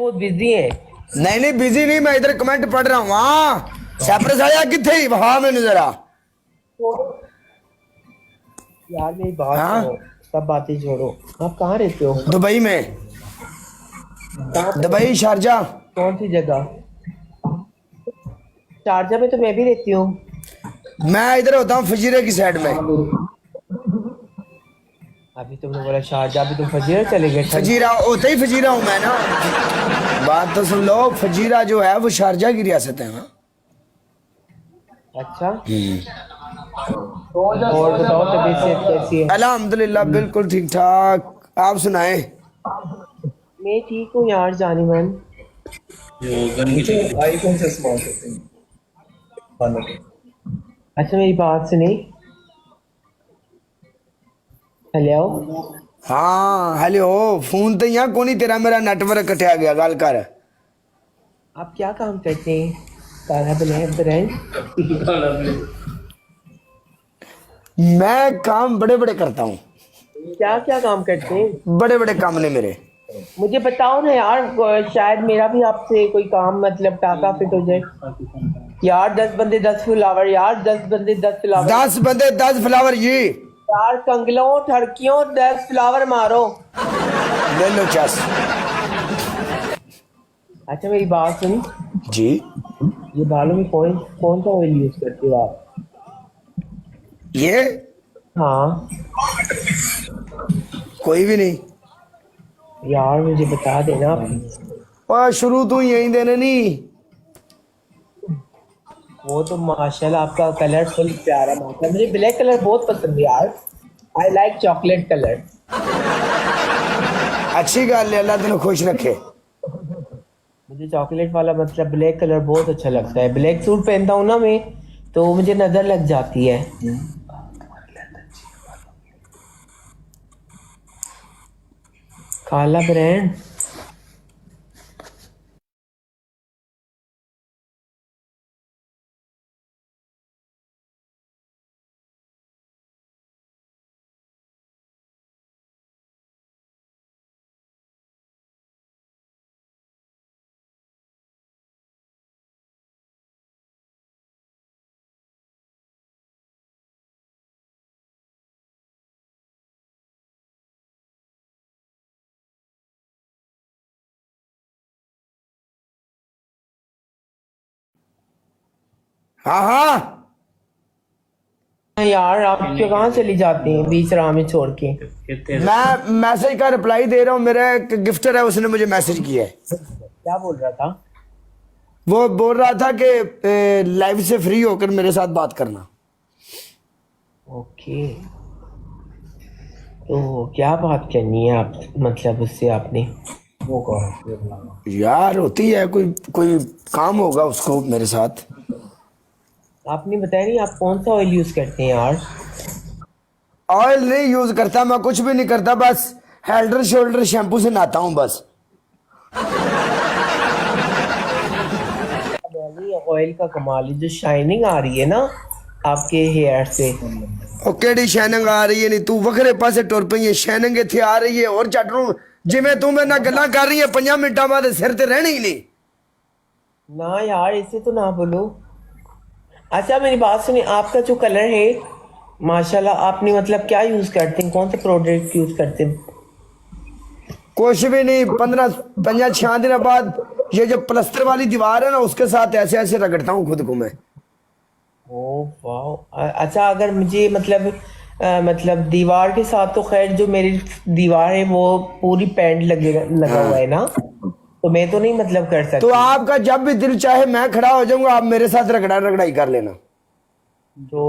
बहुत बिजी है। नहीं नहीं बिजी नहीं, मैं इधर कमेंट पढ़ रहा हूँ। वहाँ सैप्रस आया किथे ही वहाँ में जरा। यार मेरी बात हाँ सुनो, सब बातें छोड़ो। आप कहाँ रहते हो? दुबई में, कहाँ पे? Dubai Sharjah. कौन सी जगह? शारजा में तो मैं भी रहती हूँ। मैं इधर होता हूँ फजीरे की साइड में। अभी तुमने बोला शारजा, अभी तुम फजीरा चले गए। फजीरा होता ही फजीरा हूँ मैं ना। बात तो सुन लो, फजीरा जो है वो शारजा की रियासत है ना। अच्छा, और बताओ तबीयत सेहत कैसी है? अल्हम्दुलिल्लाह बिल्कुल ठीक ठाक, आप सुनाएं। मैं ठीक हूँ यार जानी मन। आईफोन से इस्तेमाल करते हैं खाने के। अच्छा मेरी बात सुनी। हेलो। हाँ हेलो, फोन तो यहाँ को नहीं तेरा, मेरा नेटवर्क कटिया गया, गल कर। आप क्या काम करते हैं? काला ब्रांड। मैं काम बड़े बड़े करता हूँ, क्या क्या काम करते हैं? बड़े बड़े काम ने मेरे। मुझे बताओ ना यार, शायद मेरा भी आपसे कोई काम मतलब टाका फिट हो जाए। यार 10 बंदे 10 फ्लावर, यार 10 बंदे 10 फ्लावर। 10 बंदे 10 फ्लावर जी। यार कंगलों ठड़कियों 10 फ्लावर मारो। ले लो चस। अच्छा मेरी बात सुनी। जी ये बालों में कौन कौन सा ऑयल यूज करते हो आप? ये हाँ कोई भी नहीं। यार मुझे बता देना आप। और शुरू तो यही देने नहीं। वो तो माशाल्लाह आपका कलर फुल प्यारा, माशाल्लाह मुझे ब्लैक कलर बहुत पसंद है यार। I like chocolate colour. अच्छी गल है, अल्लाह तेन खुश रखे। मुझे चॉकलेट वाला मतलब ब्लैक कलर बहुत अच्छा लगता है। ब्लैक सूट पहनता हूँ ना मैं, तो मुझे नजर लग जाती है। काला ब्रांड। हाँ हाँ यार आप क्यों कहाँ चली जाती हैं बीच राह में छोड़ के? मैं मैसेज का रिप्लाई दे रहा हूँ, मेरा एक गिफ्टर है उसने मुझे मैसेज किया है। क्या बोल रहा था? वो बोल रहा था कि लाइव से फ्री होकर मेरे साथ बात करना। ओके, तो क्या बात करनी है आप मतलब उससे आपने? वो कौन यार होती है, कोई कोई काम होगा उसको मेरे साथ। आपने बताया नहीं आप कौन सा ऑयल यूज करते हैं यार? ऑयल नहीं यूज करता मैं, कुछ भी नहीं करता, बस हेल्डर शोल्डर शैम्पू से नहाता हूँ बस। ऑयल का कमाल है, जो शाइनिंग आ रही है ना आपके हेयर से। ਉਹ ਕਿਹੜੀ ਸ਼ੈਨਿੰਗ ਆ ਰਹੀ ਹੈ? ਨਹੀਂ ਤੂੰ ਵੱਖਰੇ ਪਾਸੇ ਟੁਰ ਪਈ ਹੈ, ਸ਼ੈਨਿੰਗ ਇੱਥੇ ਆ ਰਹੀ ਹੈ। ਹੋਰ ਚੱਟ ਨੂੰ ਜਿਵੇਂ ਤੂੰ ਮੇਰੇ ਨਾਲ ਗੱਲਾਂ ਕਰ ਰਹੀ ਹੈ 5 ਮਿੰਟਾਂ ਬਾਅਦ ਸਿਰ ਤੇ ਰਹਿਣੀ ਹੀ ਨਹੀਂ। ना यार ऐसे तो ना बोलो। अच्छा मेरी बात सुनिए, आपका जो कलर है माशाल्लाह, आपने मतलब क्या यूज करते हैं, कौन सा प्रोडक्ट यूज करते हैं? कुछ भी नहीं, 15 6 दिन बाद ये जो प्लस्तर वाली दीवार है ना उसके साथ ऐसे ऐसे रगड़ता हूँ खुद को मैं। ओह वाह। अच्छा अगर मुझे मतलब मतलब दीवार के साथ तो खैर जो मेरी दीवार है वो पूरी पेंट लगा हुआ है ना, तो मैं तो नहीं मतलब कर तो सकती। आपका जब भी दिल चाहे मैं खड़ा हो जाऊंगा, आप मेरे साथ रगड़ा रगड़ाई कर लेना। तो